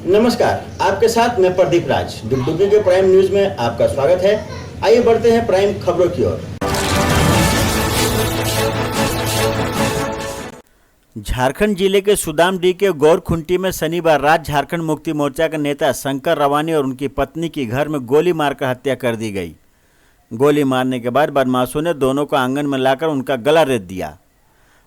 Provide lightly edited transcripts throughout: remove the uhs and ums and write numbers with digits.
नमस्कार, आपके साथ मैं प्रदीप राज। डुगडुगी के प्राइम न्यूज में आपका स्वागत है। आइए बढ़ते हैं प्राइम खबरों की ओर। झारखंड जिले के सुदामडीह के गौरखुंटी में शनिवार रात झारखंड मुक्ति मोर्चा के नेता शंकर रवानी और उनकी पत्नी की घर में गोली मारकर हत्या कर दी गई। गोली मारने के बाद बदमाशों ने दोनों को आंगन में लाकर उनका गला रेत दिया।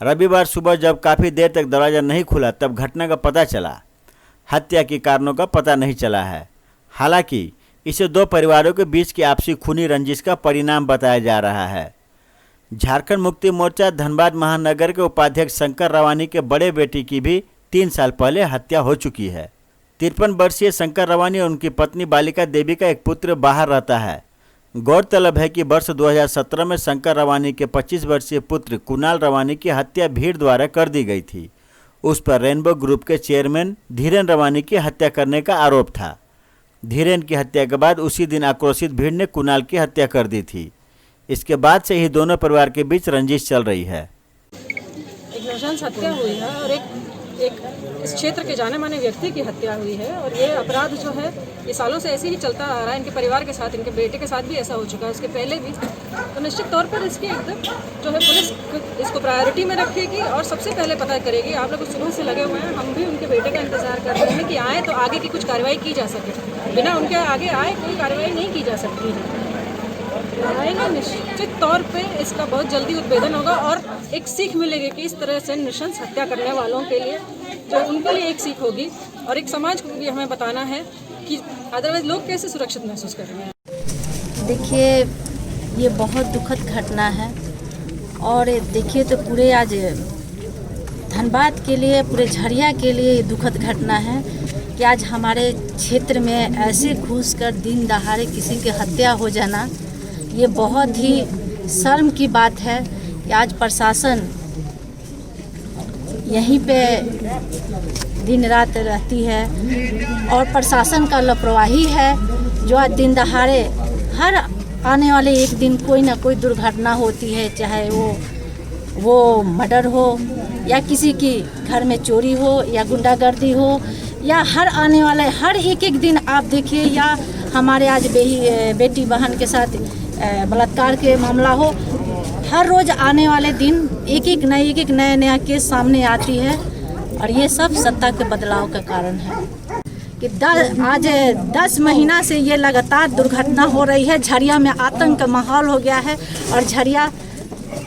रविवार सुबह जब काफ़ी देर तक दरवाज़ा नहीं खुला तब घटना का पता चला। हत्या के कारणों का पता नहीं चला है। हालांकि इसे दो परिवारों के बीच की आपसी खूनी रंजिश का परिणाम बताया जा रहा है। झारखंड मुक्ति मोर्चा धनबाद महानगर के उपाध्यक्ष शंकर रवानी के बड़े बेटी की भी 3 साल पहले हत्या हो चुकी है। 53 वर्षीय शंकर रवानी और उनकी पत्नी बालिका देवी का एक पुत्र बाहर रहता है। गौरतलब है कि वर्ष 2017 में शंकर रवानी के 25 वर्षीय पुत्र कुणाल रवानी की हत्या भीड़ द्वारा कर दी गई थी। उस पर रेनबो ग्रुप के चेयरमैन धीरेन रवानी की हत्या करने का आरोप था। धीरेन की हत्या के बाद उसी दिन आक्रोशित भीड़ ने कुणाल की हत्या कर दी थी। इसके बाद से ही दोनों परिवार के बीच रंजिश चल रही है। एक नृशंस हत्या हुई है और एक इस क्षेत्र के जाने माने व्यक्ति की हत्या हुई है और ये अपराध जो है ये सालों से ऐसे ही चलता आ रहा है। इनके परिवार के साथ, इनके बेटे के साथ भी ऐसा हो चुका है, उसके पहले भी। तो निश्चित तौर पर इसकी एकदम जो है पुलिस इसको प्रायोरिटी में रखेगी और सबसे पहले पता करेगी। आप लोग सुबह से लगे हुए हैं, हम भी उनके बेटे का इंतजार कर रहे हैं कि आए तो आगे की कुछ कार्रवाई की जा सके। बिना उनके आगे आए कोई कार्रवाई नहीं की जा सकती है। आएगा निश्चित तौर पे इसका बहुत जल्दी उद्भेदन होगा और एक सीख मिलेगी कि इस तरह से नृशंस हत्या करने वालों के लिए जो उनके लिए एक सीख होगी और एक समाज को भी हमें बताना है कि अदरवाइज लोग कैसे सुरक्षित महसूस करेंगे। देखिए, ये बहुत दुखद घटना है और देखिए तो पूरे आज धनबाद के लिए, पूरे झरिया के लिए ये दुखद घटना है कि आज हमारे क्षेत्र में ऐसे घुसकर दिन दहाड़े किसी की हत्या हो जाना, ये बहुत ही शर्म की बात है कि आज प्रशासन यहीं पे दिन रात रहती है और प्रशासन का लापरवाही है जो आज दिन दहाड़े हर आने वाले एक दिन कोई ना कोई दुर्घटना होती है, चाहे वो मर्डर हो या किसी की घर में चोरी हो या गुंडागर्दी हो या हर आने वाले हर एक दिन आप देखिए, या हमारे आज बेटी बहन के साथ बलात्कार के मामला हो। हर रोज़ आने वाले दिन एक नया केस सामने आती है और ये सब सत्ता के बदलाव का कारण है कि आज 10 महीना से ये लगातार दुर्घटना हो रही है। झरिया में आतंक का माहौल हो गया है और झरिया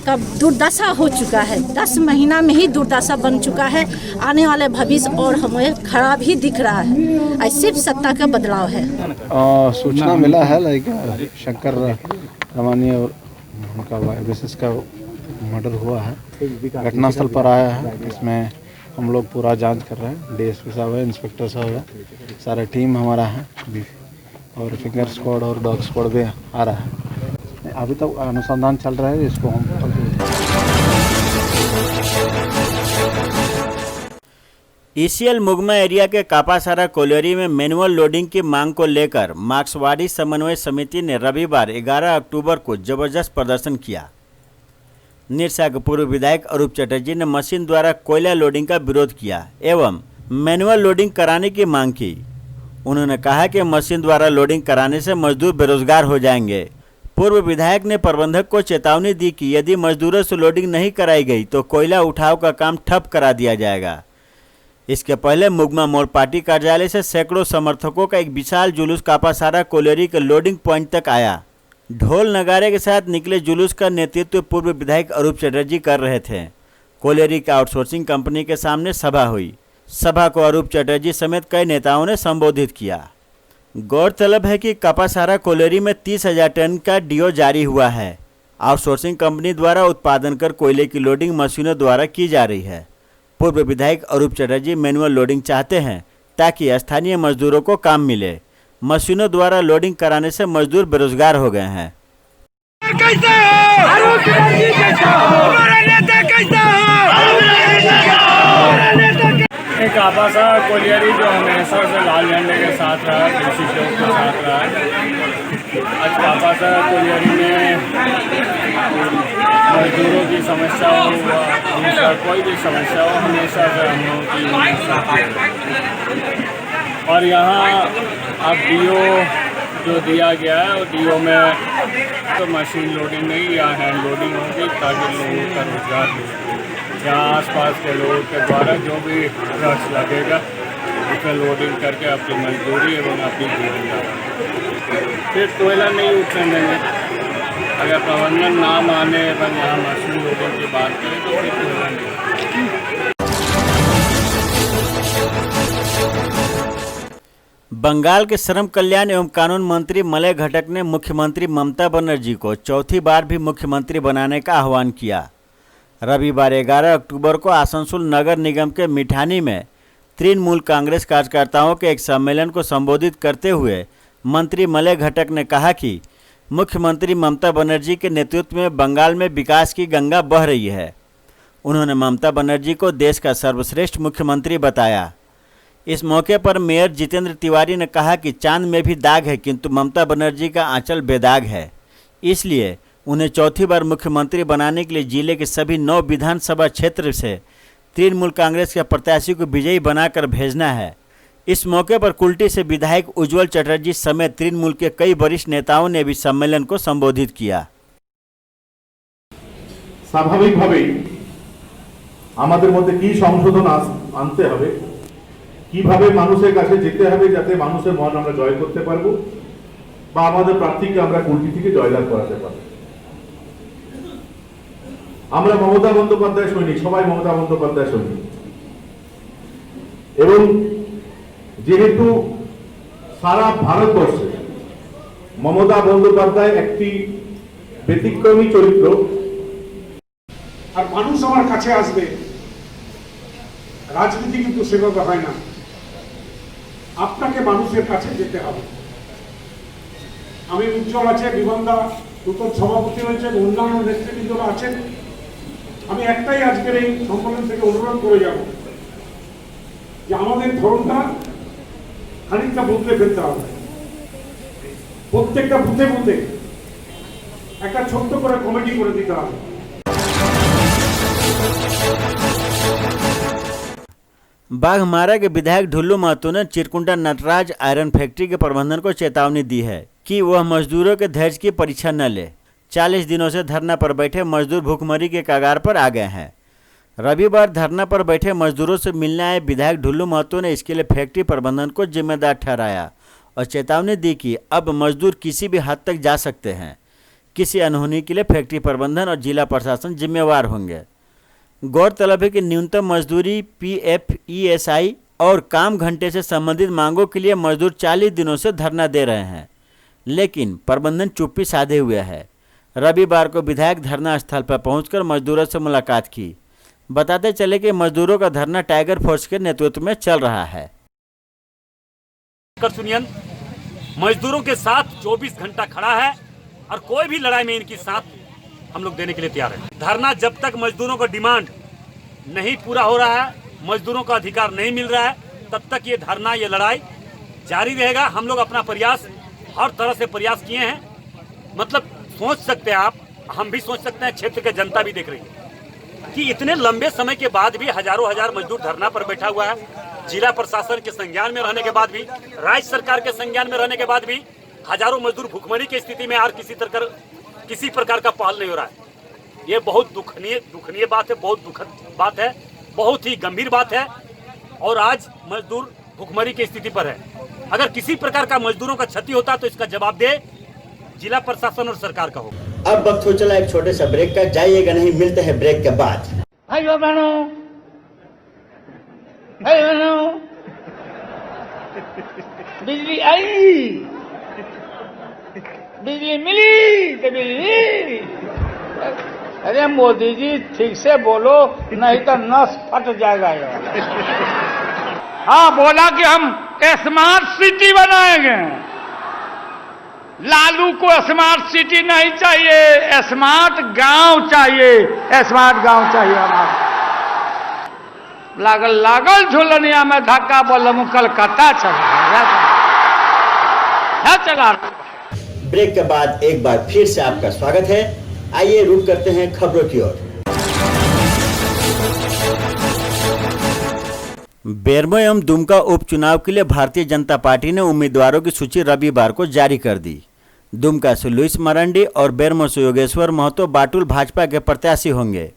का दुर्दशा हो चुका है। 10 महीना में ही दुर्दशा बन चुका है। आने वाले भविष्य और हमें खराब ही दिख रहा है। सिर्फ सत्ता का बदलाव है। सूचना मिला है शंकर रवानी और उनका विशेष का मर्डर हुआ है। घटनास्थल पर आया है। इसमें हम लोग पूरा जांच कर रहे हैं। डीएसपी साहब है, इंस्पेक्टर साहब है, सारा टीम हमारा है और फिंगर स्क्वाड और डॉग स्क्वाड भी आ रहा है। अभी तक अनुसंधान चल रहा है। इसको हम ईसीएल मुगमा एरिया के कापासारा कोलेरी में मैनुअल लोडिंग की मांग को लेकर मार्क्सवादी समन्वय समिति ने रविवार 11 अक्टूबर को जबरदस्त प्रदर्शन किया। निरसा के पूर्व विधायक अरूप चटर्जी ने मशीन द्वारा कोयला लोडिंग का विरोध किया एवं मैनुअल लोडिंग कराने की मांग की। उन्होंने कहा कि मशीन द्वारा लोडिंग कराने से मजदूर बेरोजगार हो जाएंगे। पूर्व विधायक ने प्रबंधक को चेतावनी दी कि यदि मजदूरों से लोडिंग नहीं कराई गई तो कोयला उठाव का काम ठप करा दिया जाएगा। इसके पहले मुगमा मोड़ पार्टी कार्यालय से सैकड़ों समर्थकों का एक विशाल जुलूस कापासारा कोलेरी के लोडिंग पॉइंट तक आया। ढोल नगारे के साथ निकले जुलूस का नेतृत्व पूर्व विधायक अरूप चटर्जी कर रहे थे। कोलेरी की आउटसोर्सिंग कंपनी के सामने सभा हुई। सभा को अरूप चटर्जी समेत कई नेताओं ने संबोधित किया। गौरतलब है कि कापासारा कोलेरी में 30,000 टन का डीओ जारी हुआ है। आउटसोर्सिंग कंपनी द्वारा उत्पादन कर कोयले की लोडिंग मशीनों द्वारा की जा रही है। पूर्व विधायक अरूप चटर्जी मैनुअल लोडिंग चाहते हैं ताकि स्थानीय मजदूरों को काम मिले। मशीनों द्वारा लोडिंग कराने से मजदूर बेरोजगार हो गए हैं। कापासारा कोलियरी जो हमेशा से लाल झंडे के साथ रहा, कृषि क्षेत्र के साथ रहा। आज कापासारा कोलियरी में मजदूरों की समस्या हो या कोई भी समस्या हो, हमेशा से हम लोगों की और यहाँ अब डीओ जो दिया गया है, और डीओ में तो मशीन लोडिंग नहीं या हैंड लोडिंग होगी, ताकि लोगों का रोजगार मिले। यहाँ आसपास के लोगों के द्वारा जो भी ट्रक्स लगेगा उसमें लोडिंग करके अपनी मजदूरी एवं अपनी जीवन धारा। फिर कोयला नहीं उठने देंगे। अगर प्रबंधन ना माने एवं यहाँ मशीन लोडिंग की बात करें तो फिर कोयला नहीं। बंगाल के श्रम कल्याण एवं कानून मंत्री मलय घटक ने मुख्यमंत्री ममता बनर्जी को चौथी बार भी मुख्यमंत्री बनाने का आह्वान किया। रविवार 11 अक्टूबर को आसनसोल नगर निगम के मिठानी में तृणमूल कांग्रेस कार्यकर्ताओं के एक सम्मेलन को संबोधित करते हुए मंत्री मलय घटक ने कहा कि मुख्यमंत्री ममता बनर्जी के नेतृत्व में बंगाल में विकास की गंगा बह रही है। उन्होंने ममता बनर्जी को देश का सर्वश्रेष्ठ मुख्यमंत्री बताया। इस मौके पर मेयर जितेंद्र तिवारी ने कहा कि चांद में भी दाग है, किंतु ममता बनर्जी का आंचल बेदाग है, इसलिए उन्हें चौथी बार मुख्यमंत्री बनाने के लिए जिले के सभी 9 विधानसभा क्षेत्र से तृणमूल कांग्रेस के प्रत्याशी को विजयी बनाकर भेजना है। इस मौके पर कुल्टी से विधायक उज्जवल चटर्जी समेत तृणमूल के कई वरिष्ठ नेताओं ने भी सम्मेलन को संबोधित किया। স্বাভাবিকভাবেই আমাদের মধ্যে কি সংশোধন আনতে হবে, কিভাবে মানুষের কাছে যেতে হবে যাতে মানুষের মন আমরা জয় করতে পারবো বা আমাদের প্রার্থীকে আমরা কুল্টি থেকে জয়লাভ করাতে পারবো। আমরা মমতা বন্দ্যোপাধ্যায় সৈনিক, সবাই মমতা বন্দ্যোপাধ্যায় সৈনিক, এবং যেহেতু সারা ভারতবর্ষে মমতা বন্দ্যোপাধ্যায় একটি ব্যতিক্রমী চরিত্র, আর মানুষ আমার কাছে আসবে। রাজনীতি কিন্তু সেভাবে হয় না, আপনাকে মানুষের কাছে যেতে হবে। আমি উজ্জ্বল আছে, বিমানদা নতুন সভাপতি হয়েছেন, অন্যান্য নেতৃবৃন্দরা আছেন। আমি একটাই আজকের এই সম্মেলন থেকে অনুরোধ করে যাব যে আমাদের ধরনটা খানিকটা বদলে ফেলতে হবে। প্রত্যেকটা বুথে বুথে একটা ছোট্ট করে কমিটি করে দিতে হবে। बाघमारा के विधायक ढुल्लू महतो ने चिरकुंडा नटराज आयरन फैक्ट्री के प्रबंधन को चेतावनी दी है कि वह मजदूरों के धैर्य की परीक्षा न ले। 40 दिनों से धरना पर बैठे मजदूर भूखमरी के कगार पर आ गए हैं। रविवार धरना पर बैठे मजदूरों से मिलने आए विधायक ढुल्लू महतो ने इसके लिए फैक्ट्री प्रबंधन को जिम्मेदार ठहराया और चेतावनी दी कि अब मजदूर किसी भी हद तक जा सकते हैं। किसी अनहोनी के लिए फैक्ट्री प्रबंधन और जिला प्रशासन जिम्मेवार होंगे। गौरतलब है कि न्यूनतम मजदूरी, PF, ESI और काम घंटे से संबंधित मांगों के लिए मजदूर 40 दिनों से धरना दे रहे हैं, लेकिन प्रबंधन चुप्पी साधे हुए है। रविवार को विधायक धरना स्थल पर पहुंचकर मजदूरों से मुलाकात की। बताते चले कि मजदूरों का धरना टाइगर फोर्स के नेतृत्व में चल रहा है। यूनियन मजदूरों के साथ 24 घंटा खड़ा है और कोई भी लड़ाई में इनकी साथ हम लोग देने के लिए तैयार हैं। धरना जब तक मजदूरों का डिमांड नहीं पूरा हो रहा है, मजदूरों का अधिकार नहीं मिल रहा है, तब तक ये धरना, ये लड़ाई जारी रहेगा। हम लोग अपना प्रयास हर तरह से प्रयास किए हैं। मतलब सोच सकते हैं आप, हम भी सोच सकते हैं, क्षेत्र की जनता भी देख रही है कि इतने लंबे समय के बाद भी हजारों हजार मजदूर धरना पर बैठा हुआ है। जिला प्रशासन के संज्ञान में रहने के बाद भी, राज्य सरकार के संज्ञान में रहने के बाद भी हजारों मजदूर भूखमरी की स्थिति में और किसी प्रकार का पहल नहीं हो रहा है। ये बहुत दुखनीय बात है, बहुत दुखद बात है, बहुत ही गंभीर बात है। और आज मजदूर भूखमरी की स्थिति पर है। अगर किसी प्रकार का मजदूरों का क्षति होता है तो इसका जवाब दे जिला प्रशासन और सरकार का होगा। अब वक्त हो चला एक छोटे सा ब्रेक का, जाइएगा नहीं, मिलते हैं ब्रेक के बाद। भाइयों बहनों, बिजली आई, बिजली मिली तो बिजली। अरे मोदी जी ठीक से बोलो, नहीं तो नस फट जाएगा। हाँ, बोला कि हम स्मार्ट सिटी बनाएंगे। लालू को स्मार्ट सिटी नहीं चाहिए, स्मार्ट गांव चाहिए, स्मार्ट गांव चाहिए हमारा। लागल लागल झुलनिया में धक्का बोल कलकत्ता चला। ब्रेक के बाद एक बार फिर से आपका स्वागत है। आइए रुक करते हैं खबरों की ओर। बेरमो एवं दुमका उपचुनाव के लिए भारतीय जनता पार्टी ने उम्मीदवारों की सूची रविवार को जारी कर दी। दुमका से लुइस मरांडी और बेरमो से योगेश्वर महतो बाटुल भाजपा के प्रत्याशी होंगे।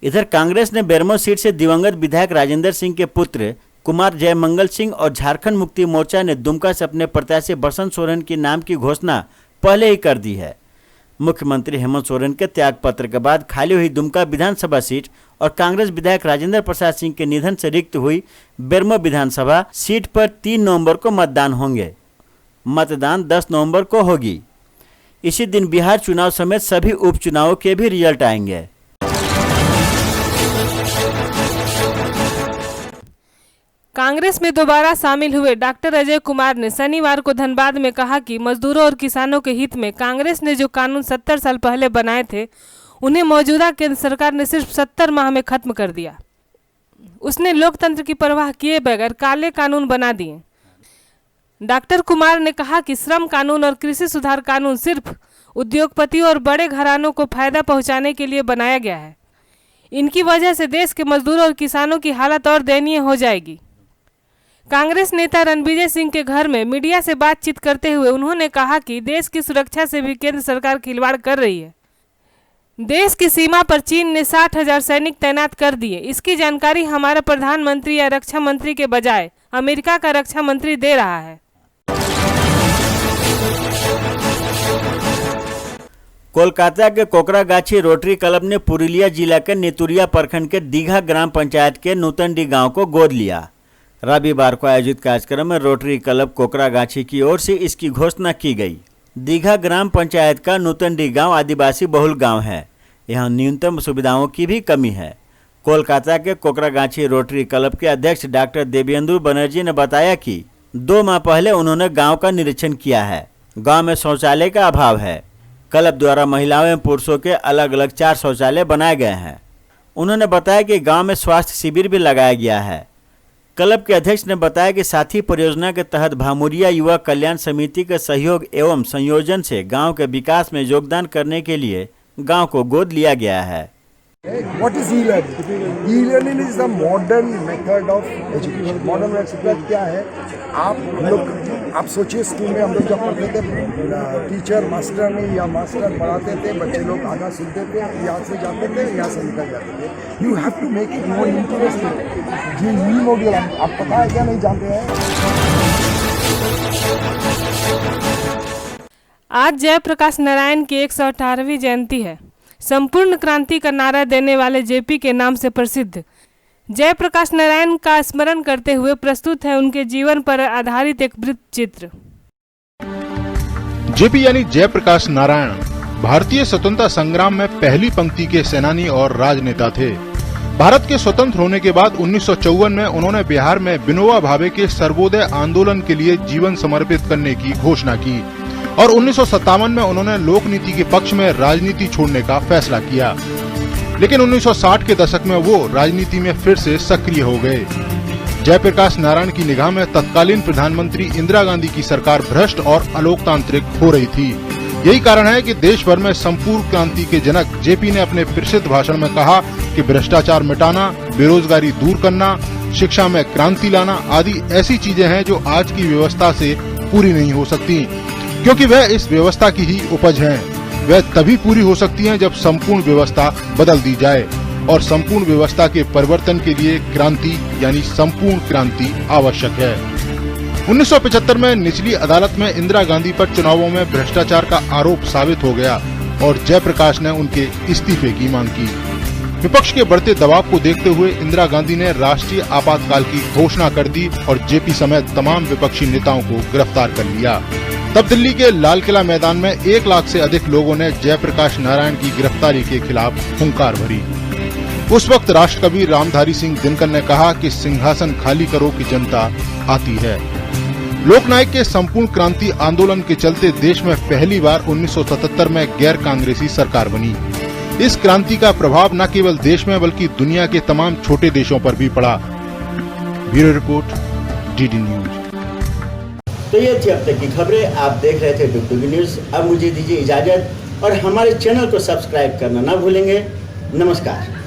इधर कांग्रेस ने बेरमो सीट से दिवंगत विधायक राजेंद्र सिंह के पुत्र कुमार जयमंगल सिंह और झारखंड मुक्ति मोर्चा ने दुमका से अपने प्रत्याशी बसंत सोरेन के नाम की घोषणा पहले ही कर दी है। मुख्यमंत्री हेमंत सोरेन के त्यागपत्र के बाद खाली हुई दुमका विधानसभा सीट और कांग्रेस विधायक राजेंद्र प्रसाद सिंह के निधन से रिक्त हुई बेरमो विधानसभा सीट पर 3 नवंबर को मतदान होंगे। मतदान 10 नवंबर को होगी। इसी दिन बिहार चुनाव समेत सभी उपचुनावों के भी रिजल्ट आएंगे। कांग्रेस में दोबारा शामिल हुए डॉक्टर अजय कुमार ने शनिवार को धनबाद में कहा कि मजदूरों और किसानों के हित में कांग्रेस ने जो कानून 70 साल पहले बनाए थे उन्हें मौजूदा केंद्र सरकार ने सिर्फ 70 माह में खत्म कर दिया। उसने लोकतंत्र की परवाह किए बगैर काले कानून बना दिए। डॉक्टर कुमार ने कहा कि श्रम कानून और कृषि सुधार कानून सिर्फ उद्योगपतियों और बड़े घरानों को फायदा पहुंचाने के लिए बनाया गया है। इनकी वजह से देश के मजदूरों और किसानों की हालत और दयनीय हो जाएगी। कांग्रेस नेता रणविजय सिंह के घर में मीडिया से बातचीत करते हुए उन्होंने कहा कि देश की सुरक्षा से भी केंद्र सरकार खिलवाड़ कर रही है। देश की सीमा पर चीन ने 60,000 सैनिक तैनात कर दिए। इसकी जानकारी हमारा प्रधानमंत्री या रक्षा मंत्री के बजाय अमेरिका का रक्षा मंत्री दे रहा है। कोलकाता के कोकरागाछी रोटरी क्लब ने पुरुलिया जिला के नेतुरिया प्रखंड के दीघा ग्राम पंचायत के नूतनडी गांव को गोद लिया। रविवार को आयोजित कार्यक्रम में रोटरी क्लब कोकरागाछी की ओर से इसकी घोषणा की गई। दीघा ग्राम पंचायत का नूतनडी गांव आदिवासी बहुल गांव है। यहां न्यूनतम सुविधाओं की भी कमी है। कोलकाता के कोकरागाछी रोटरी क्लब के अध्यक्ष डॉक्टर देवेंद्र बनर्जी ने बताया कि 2 माह पहले उन्होंने गांव का निरीक्षण किया है। गांव में शौचालय का अभाव है। क्लब द्वारा महिलाओं एवं पुरुषों के अलग अलग 4 शौचालय बनाए गए हैं। उन्होंने बताया कि गाँव में स्वास्थ्य शिविर भी लगाया गया है। क्लब के अध्यक्ष ने बताया कि साथी परियोजना के तहत भामुरिया युवा कल्याण समिति के सहयोग एवं संयोजन से गांव के विकास में योगदान करने के लिए गांव को गोद लिया गया है। What is e-learning? E-learning is the modern method of education. Modern method क्या है? आप सोचिए स्कूल में हम लोग जब पढ़ते थे टीचर मास्टर नहीं या मास्टर पढ़ाते थे, बच्चे लोग आगा सुनते थे, यहाँ से जाते थे, यहाँ से निकल जाते थे। You have to make it more interesting. ये ई मॉड्यूल आप पता है क्या नहीं जानते हैं? आज जयप्रकाश नारायण की 118वीं जयंती है। संपूर्ण क्रांति का नारा देने वाले जेपी के नाम से प्रसिद्ध जयप्रकाश नारायण का स्मरण करते हुए प्रस्तुत है उनके जीवन पर आधारित एक वृत्त चित्र। जेपी यानी जयप्रकाश नारायण भारतीय स्वतंत्रता संग्राम में पहली पंक्ति के सेनानी और राजनेता थे। भारत के स्वतंत्र होने के बाद 1954 में उन्होंने बिहार में विनोबा भावे के सर्वोदय आंदोलन के लिए जीवन समर्पित करने की घोषणा की और 1957 में उन्होंने लोक नीति के पक्ष में राजनीति छोड़ने का फैसला किया। लेकिन 1960 के दशक में वो राजनीति में फिर से सक्रिय हो गए। जयप्रकाश नारायण की निगाह में तत्कालीन प्रधानमंत्री इंदिरा गांधी की सरकार भ्रष्ट और अलोकतांत्रिक हो रही थी। यही कारण है कि देश भर में संपूर्ण क्रांति के जनक जेपी ने अपने प्रसिद्ध भाषण में कहा कि भ्रष्टाचार मिटाना, बेरोजगारी दूर करना, शिक्षा में क्रांति लाना आदि ऐसी चीजें हैं जो आज की व्यवस्था से पूरी नहीं हो सकती, क्योंकि वह इस व्यवस्था की ही उपज हैं। वह तभी पूरी हो सकती हैं जब संपूर्ण व्यवस्था बदल दी जाए और संपूर्ण व्यवस्था के परिवर्तन के लिए क्रांति यानी संपूर्ण क्रांति आवश्यक है। 1975 में निचली अदालत में इंदिरा गांधी पर चुनावों में भ्रष्टाचार का आरोप साबित हो गया और जयप्रकाश ने उनके इस्तीफे की मांग की। विपक्ष के बढ़ते दबाव को देखते हुए इंदिरा गांधी ने राष्ट्रीय आपातकाल की घोषणा कर दी और जेपी समेत तमाम विपक्षी नेताओं को गिरफ्तार कर लिया। तब दिल्ली के लाल किला मैदान में 1 लाख से अधिक लोगों ने जयप्रकाश नारायण की गिरफ्तारी के खिलाफ हुंकार भरी। उस वक्त राष्ट्रकवि रामधारी सिंह दिनकर ने कहा कि सिंहासन खाली करो कि जनता आती है। लोकनायक के संपूर्ण क्रांति आंदोलन के चलते देश में पहली बार 1977 में गैर कांग्रेसी सरकार बनी। इस क्रांति का प्रभाव न केवल देश में बल्कि दुनिया के तमाम छोटे देशों पर भी पड़ा। Bureau report, DD news. तो ये थी अब तक की खबरें। आप देख रहे थे डुगडुगी न्यूज। अब मुझे दीजिए इजाजत और हमारे चैनल को सब्सक्राइब करना ना भूलेंगे। नमस्कार।